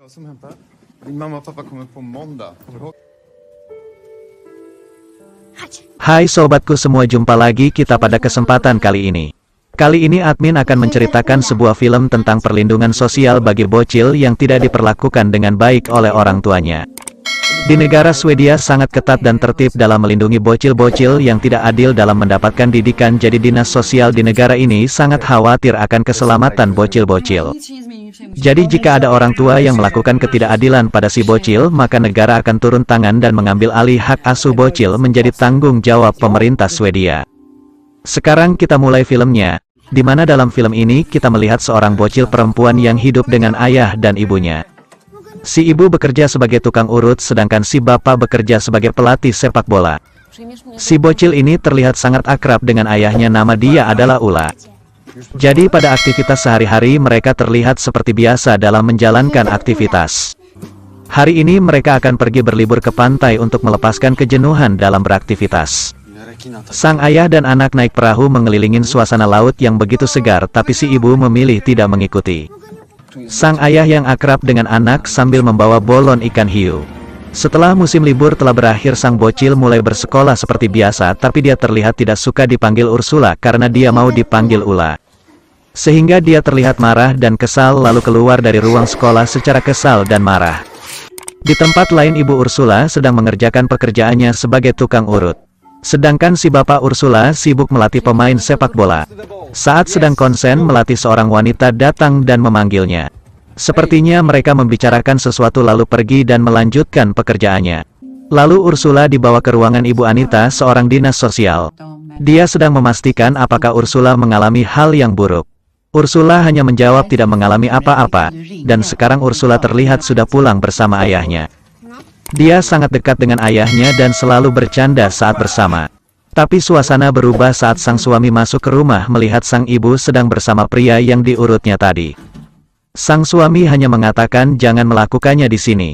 Vad som hänt? Din mamma och pappa kommer på måndag. Hai sobatku semua, jumpa lagi kita pada kesempatan kali ini. Kali ini admin akan menceritakan sebuah film tentang perlindungan sosial bagi bocil yang tidak diperlakukan dengan baik oleh orang tuanya. Di negara Swedia sangat ketat dan tertib dalam melindungi bocil-bocil yang tidak adil dalam mendapatkan didikan, jadi dinas sosial di negara ini sangat khawatir akan keselamatan bocil-bocil. Jadi jika ada orang tua yang melakukan ketidakadilan pada si bocil, maka negara akan turun tangan dan mengambil alih hak asuh bocil menjadi tanggung jawab pemerintah Swedia. Sekarang kita mulai filmnya, di mana dalam film ini kita melihat seorang bocil perempuan yang hidup dengan ayah dan ibunya. Si ibu bekerja sebagai tukang urut, sedangkan si bapak bekerja sebagai pelatih sepak bola. Si bocil ini terlihat sangat akrab dengan ayahnya, nama dia adalah Ula. Jadi pada aktivitas sehari-hari mereka terlihat seperti biasa dalam menjalankan aktivitas. Hari ini mereka akan pergi berlibur ke pantai untuk melepaskan kejenuhan dalam beraktivitas. Sang ayah dan anak naik perahu mengelilingi suasana laut yang begitu segar, tapi si ibu memilih tidak mengikuti. Sang ayah yang akrab dengan anak sambil membawa bolon ikan hiu. Setelah musim libur telah berakhir, sang bocil mulai bersekolah seperti biasa, tapi dia terlihat tidak suka dipanggil Ursula karena dia mau dipanggil Ula. Sehingga dia terlihat marah dan kesal, lalu keluar dari ruang sekolah secara kesal dan marah. Di tempat lain ibu Ursula sedang mengerjakan pekerjaannya sebagai tukang urut. Sedangkan si bapak Ursula sibuk melatih pemain sepak bola. Saat sedang konsen melatih, seorang wanita datang dan memanggilnya. Sepertinya mereka membicarakan sesuatu lalu pergi dan melanjutkan pekerjaannya. Lalu Ursula dibawa ke ruangan Ibu Anita, seorang dinas sosial. Dia sedang memastikan apakah Ursula mengalami hal yang buruk. Ursula hanya menjawab tidak mengalami apa-apa, dan sekarang Ursula terlihat sudah pulang bersama ayahnya. Dia sangat dekat dengan ayahnya dan selalu bercanda saat bersama. Tapi suasana berubah saat sang suami masuk ke rumah melihat sang ibu sedang bersama pria yang diurutnya tadi. Sang suami hanya mengatakan jangan melakukannya di sini.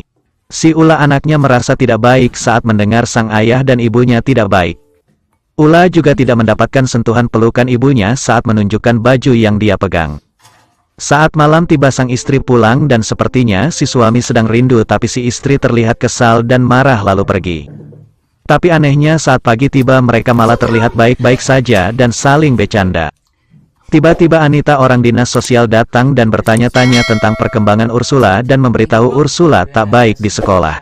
Si Ula anaknya merasa tidak baik saat mendengar sang ayah dan ibunya tidak baik. Ula juga tidak mendapatkan sentuhan pelukan ibunya saat menunjukkan baju yang dia pegang. Saat malam tiba, sang istri pulang dan sepertinya si suami sedang rindu, tapi si istri terlihat kesal dan marah lalu pergi. Tapi anehnya saat pagi tiba mereka malah terlihat baik-baik saja dan saling bercanda. Tiba-tiba Anita, orang dinas sosial, datang dan bertanya-tanya tentang perkembangan Ursula dan memberitahu Ursula tak baik di sekolah.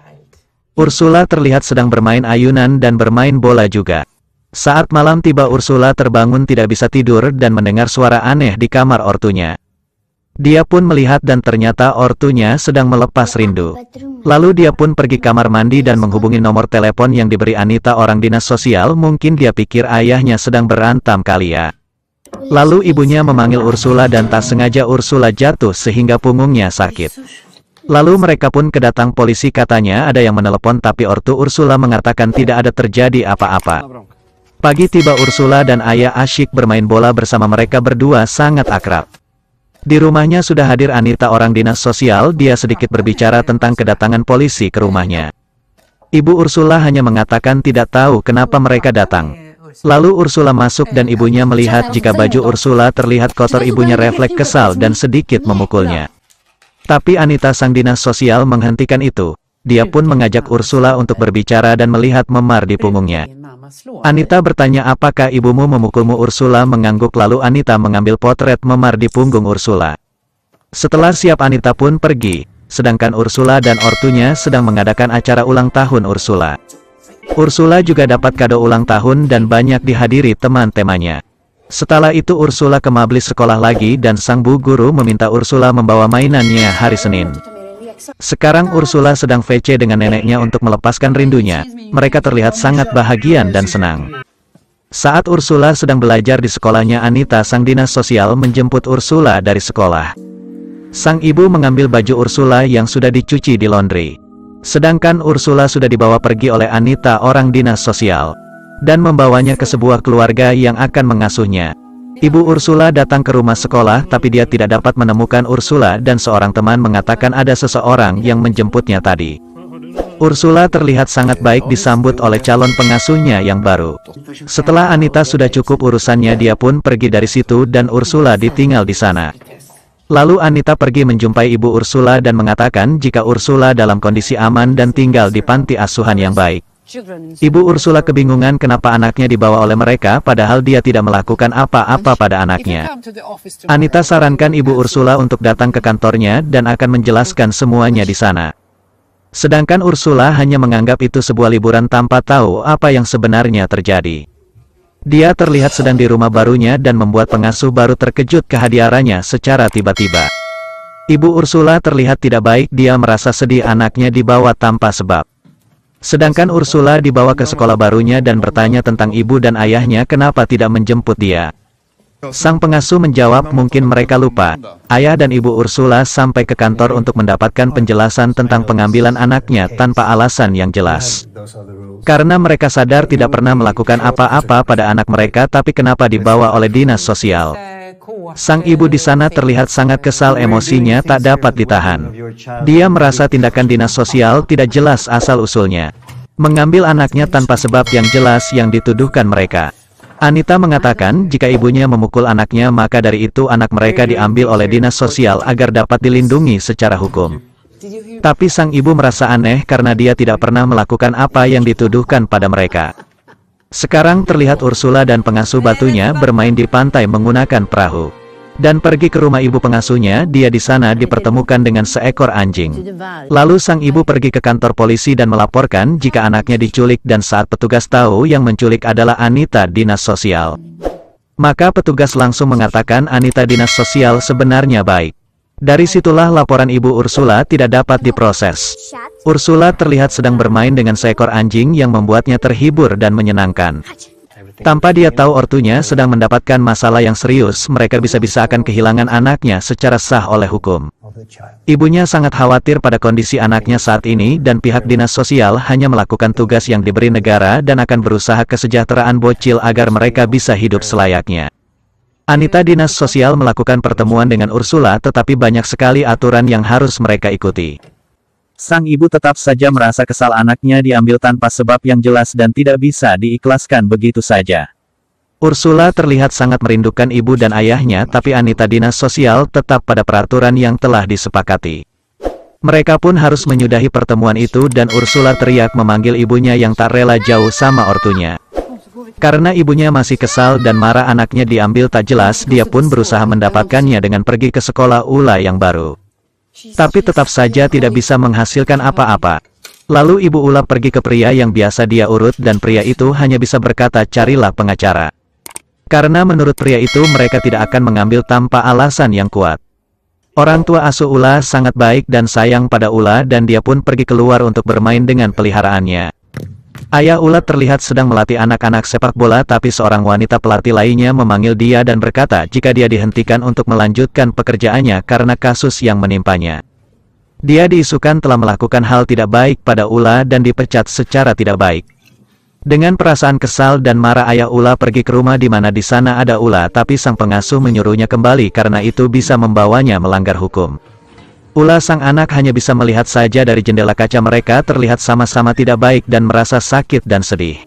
Ursula terlihat sedang bermain ayunan dan bermain bola juga. Saat malam tiba Ursula terbangun tidak bisa tidur dan mendengar suara aneh di kamar ortunya. Dia pun melihat dan ternyata ortunya sedang melepas rindu. Lalu dia pun pergi kamar mandi dan menghubungi nomor telepon yang diberi Anita, orang dinas sosial. Mungkin dia pikir ayahnya sedang berantem kali ya. Lalu ibunya memanggil Ursula dan tak sengaja Ursula jatuh sehingga punggungnya sakit. Lalu mereka pun kedatang polisi, katanya ada yang menelepon, tapi ortu Ursula mengatakan tidak ada terjadi apa-apa. Pagi tiba Ursula dan ayah asyik bermain bola bersama, mereka berdua sangat akrab. Di rumahnya sudah hadir Anita, orang dinas sosial. Dia sedikit berbicara tentang kedatangan polisi ke rumahnya. Ibu Ursula hanya mengatakan tidak tahu kenapa mereka datang. Lalu Ursula masuk dan ibunya melihat jika baju Ursula terlihat kotor, ibunya refleks kesal dan sedikit memukulnya. Tapi Anita, sang dinas sosial, menghentikan itu. Dia pun mengajak Ursula untuk berbicara dan melihat memar di punggungnya. Anita bertanya, apakah ibumu memukulmu? Ursula mengangguk, lalu Anita mengambil potret memar di punggung Ursula. Setelah siap Anita pun pergi, sedangkan Ursula dan ortunya sedang mengadakan acara ulang tahun Ursula. Ursula juga dapat kado ulang tahun dan banyak dihadiri teman-temannya. Setelah itu Ursula ke mablis sekolah lagi dan sang bu guru meminta Ursula membawa mainannya hari Senin. Sekarang Ursula sedang VC dengan neneknya untuk melepaskan rindunya. Mereka terlihat sangat bahagia dan senang. Saat Ursula sedang belajar di sekolahnya, Anita, sang dinas sosial, menjemput Ursula dari sekolah. Sang ibu mengambil baju Ursula yang sudah dicuci di laundry. Sedangkan Ursula sudah dibawa pergi oleh Anita, orang dinas sosial, dan membawanya ke sebuah keluarga yang akan mengasuhnya. Ibu Ursula datang ke rumah sekolah, tapi dia tidak dapat menemukan Ursula dan seorang teman mengatakan ada seseorang yang menjemputnya tadi. Ursula terlihat sangat baik disambut oleh calon pengasuhnya yang baru. Setelah Anita sudah cukup urusannya, dia pun pergi dari situ dan Ursula ditinggal di sana. Lalu Anita pergi menjumpai Ibu Ursula dan mengatakan jika Ursula dalam kondisi aman dan tinggal di panti asuhan yang baik. Ibu Ursula kebingungan kenapa anaknya dibawa oleh mereka padahal dia tidak melakukan apa-apa pada anaknya. Anita sarankan Ibu Ursula untuk datang ke kantornya dan akan menjelaskan semuanya di sana. Sedangkan Ursula hanya menganggap itu sebuah liburan tanpa tahu apa yang sebenarnya terjadi. Dia terlihat sedang di rumah barunya dan membuat pengasuh baru terkejut kehadirannya secara tiba-tiba. Ibu Ursula terlihat tidak baik, dia merasa sedih anaknya dibawa tanpa sebab. Sedangkan Ursula dibawa ke sekolah barunya dan bertanya tentang ibu dan ayahnya kenapa tidak menjemput dia. Sang pengasuh menjawab mungkin mereka lupa. Ayah dan ibu Ursula sampai ke kantor untuk mendapatkan penjelasan tentang pengambilan anaknya tanpa alasan yang jelas. Karena mereka sadar tidak pernah melakukan apa-apa pada anak mereka tapi kenapa dibawa oleh dinas sosial. Sang ibu di sana terlihat sangat kesal, emosinya tak dapat ditahan. Dia merasa tindakan dinas sosial tidak jelas asal-usulnya. Mengambil anaknya tanpa sebab yang jelas yang dituduhkan mereka. Anita mengatakan jika ibunya memukul anaknya maka dari itu anak mereka diambil oleh dinas sosial agar dapat dilindungi secara hukum. Tapi sang ibu merasa aneh karena dia tidak pernah melakukan apa yang dituduhkan pada mereka. Sekarang terlihat Ursula dan pengasuh batunya bermain di pantai menggunakan perahu. Dan pergi ke rumah ibu pengasuhnya, dia di sana dipertemukan dengan seekor anjing. Lalu sang ibu pergi ke kantor polisi dan melaporkan jika anaknya diculik dan saat petugas tahu yang menculik adalah Anita dinas sosial. Maka petugas langsung mengatakan Anita dinas sosial sebenarnya baik. Dari situlah laporan ibu Ursula tidak dapat diproses. Ursula terlihat sedang bermain dengan seekor anjing yang membuatnya terhibur dan menyenangkan. Tanpa dia tahu ortunya sedang mendapatkan masalah yang serius, mereka bisa-bisa akan kehilangan anaknya secara sah oleh hukum. Ibunya sangat khawatir pada kondisi anaknya saat ini dan pihak dinas sosial hanya melakukan tugas yang diberi negara dan akan berusaha kesejahteraan bocil agar mereka bisa hidup selayaknya. Anita dinas sosial melakukan pertemuan dengan Ursula tetapi banyak sekali aturan yang harus mereka ikuti. Sang ibu tetap saja merasa kesal anaknya diambil tanpa sebab yang jelas dan tidak bisa diikhlaskan begitu saja. Ursula terlihat sangat merindukan ibu dan ayahnya tapi Anita dinas sosial tetap pada peraturan yang telah disepakati. Mereka pun harus menyudahi pertemuan itu dan Ursula teriak memanggil ibunya yang tak rela jauh sama ortunya. Karena ibunya masih kesal dan marah anaknya diambil tak jelas, dia pun berusaha mendapatkannya dengan pergi ke sekolah Ula yang baru. Tapi tetap saja tidak bisa menghasilkan apa-apa. Lalu ibu Ula pergi ke pria yang biasa dia urut dan pria itu hanya bisa berkata carilah pengacara. Karena menurut pria itu mereka tidak akan mengambil tanpa alasan yang kuat. Orang tua asuh Ula sangat baik dan sayang pada Ula dan dia pun pergi keluar untuk bermain dengan peliharaannya. Ayah Ula terlihat sedang melatih anak-anak sepak bola tapi seorang wanita pelatih lainnya memanggil dia dan berkata jika dia dihentikan untuk melanjutkan pekerjaannya karena kasus yang menimpanya. Dia diisukan telah melakukan hal tidak baik pada Ula dan dipecat secara tidak baik. Dengan perasaan kesal dan marah ayah Ula pergi ke rumah di mana di sana ada Ula tapi sang pengasuh menyuruhnya kembali karena itu bisa membawanya melanggar hukum. Ula sang anak hanya bisa melihat saja dari jendela kaca mereka terlihat sama-sama tidak baik dan merasa sakit dan sedih.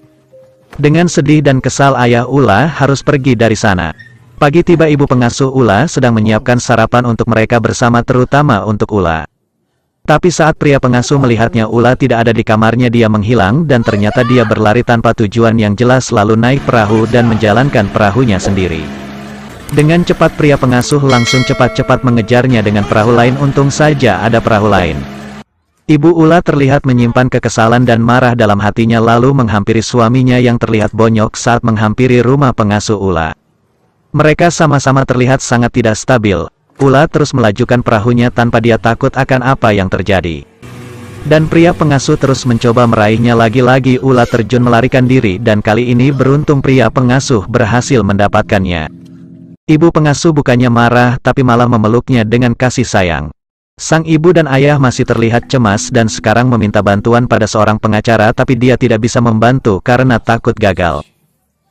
Dengan sedih dan kesal ayah Ula harus pergi dari sana. Pagi tiba ibu pengasuh Ula sedang menyiapkan sarapan untuk mereka bersama terutama untuk Ula. Tapi saat pria pengasuh melihatnya Ula tidak ada di kamarnya dia menghilang dan ternyata dia berlari tanpa tujuan yang jelas lalu naik perahu dan menjalankan perahunya sendiri. Dengan cepat pria pengasuh langsung cepat-cepat mengejarnya dengan perahu lain untung saja ada perahu lain. Ibu Ula terlihat menyimpan kekesalan dan marah dalam hatinya lalu menghampiri suaminya yang terlihat bonyok saat menghampiri rumah pengasuh Ula. Mereka sama-sama terlihat sangat tidak stabil. Ula terus melajukan perahunya tanpa dia takut akan apa yang terjadi. Dan pria pengasuh terus mencoba meraihnya lagi-lagi Ula terjun melarikan diri dan kali ini beruntung pria pengasuh berhasil mendapatkannya. Ibu pengasuh bukannya marah tapi malah memeluknya dengan kasih sayang. Sang ibu dan ayah masih terlihat cemas dan sekarang meminta bantuan pada seorang pengacara tapi dia tidak bisa membantu karena takut gagal.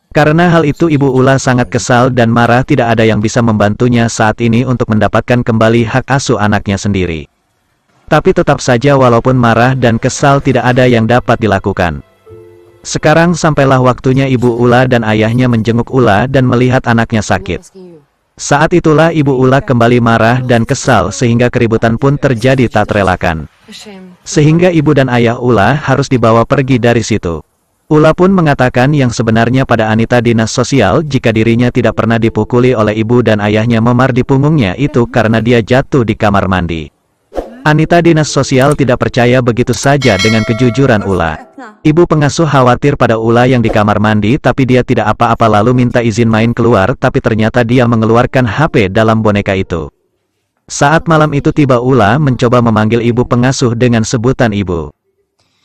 Karena hal itu ibu Ula sangat kesal dan marah tidak ada yang bisa membantunya saat ini untuk mendapatkan kembali hak asuh anaknya sendiri. Tapi tetap saja walaupun marah dan kesal tidak ada yang dapat dilakukan. Sekarang sampailah waktunya ibu Ula dan ayahnya menjenguk Ula dan melihat anaknya sakit. Saat itulah ibu Ula kembali marah dan kesal sehingga keributan pun terjadi tak terelakkan. Sehingga ibu dan ayah Ula harus dibawa pergi dari situ. Ula pun mengatakan yang sebenarnya pada Anita dinas sosial jika dirinya tidak pernah dipukuli oleh ibu dan ayahnya memar di punggungnya itu karena dia jatuh di kamar mandi. Anita dinas sosial tidak percaya begitu saja dengan kejujuran Ula. Ibu pengasuh khawatir pada Ula yang di kamar mandi tapi dia tidak apa-apa lalu minta izin main keluar tapi ternyata dia mengeluarkan HP dalam boneka itu. Saat malam itu tiba Ula mencoba memanggil ibu pengasuh dengan sebutan ibu.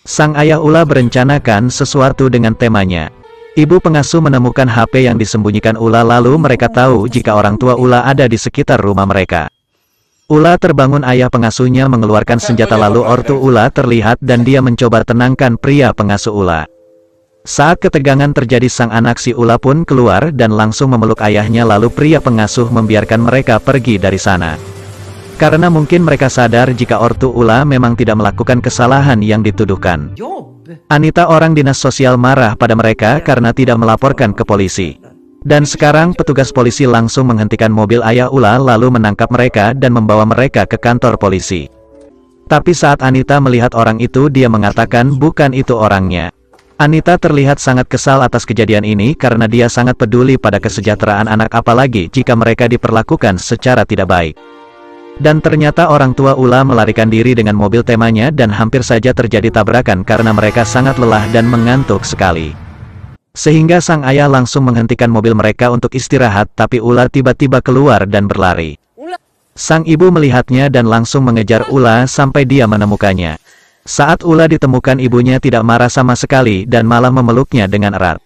Sang ayah Ula berencanakan sesuatu dengan temanya. Ibu pengasuh menemukan HP yang disembunyikan Ula lalu mereka tahu jika orang tua Ula ada di sekitar rumah mereka. Ula terbangun ayah pengasuhnya mengeluarkan senjata lalu ortu Ula terlihat dan dia mencoba tenangkan pria pengasuh Ula. Saat ketegangan terjadi sang anak si Ula pun keluar dan langsung memeluk ayahnya lalu pria pengasuh membiarkan mereka pergi dari sana. Karena mungkin mereka sadar jika ortu Ula memang tidak melakukan kesalahan yang dituduhkan. Anita orang dinas sosial marah pada mereka karena tidak melaporkan ke polisi. Dan sekarang petugas polisi langsung menghentikan mobil ayah Ula lalu menangkap mereka dan membawa mereka ke kantor polisi. Tapi saat Anita melihat orang itu dia mengatakan bukan itu orangnya. Anita terlihat sangat kesal atas kejadian ini karena dia sangat peduli pada kesejahteraan anak apalagi jika mereka diperlakukan secara tidak baik. Dan ternyata orang tua Ula melarikan diri dengan mobil temanya dan hampir saja terjadi tabrakan karena mereka sangat lelah dan mengantuk sekali. Sehingga sang ayah langsung menghentikan mobil mereka untuk istirahat tapi Ula tiba-tiba keluar dan berlari. Sang ibu melihatnya dan langsung mengejar Ula sampai dia menemukannya. Saat Ula ditemukan ibunya tidak marah sama sekali dan malah memeluknya dengan erat.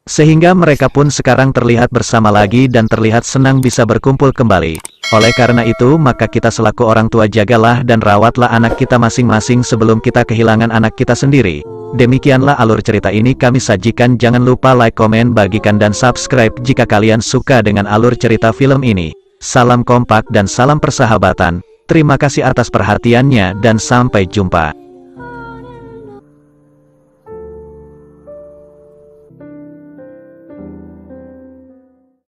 Sehingga mereka pun sekarang terlihat bersama lagi dan terlihat senang bisa berkumpul kembali. Oleh karena itu maka kita selaku orang tua jagalah dan rawatlah anak kita masing-masing sebelum kita kehilangan anak kita sendiri. Demikianlah alur cerita ini kami sajikan. Jangan lupa like, komen, bagikan dan subscribe jika kalian suka dengan alur cerita film ini. Salam kompak dan salam persahabatan. Terima kasih atas perhatiannya dan sampai jumpa.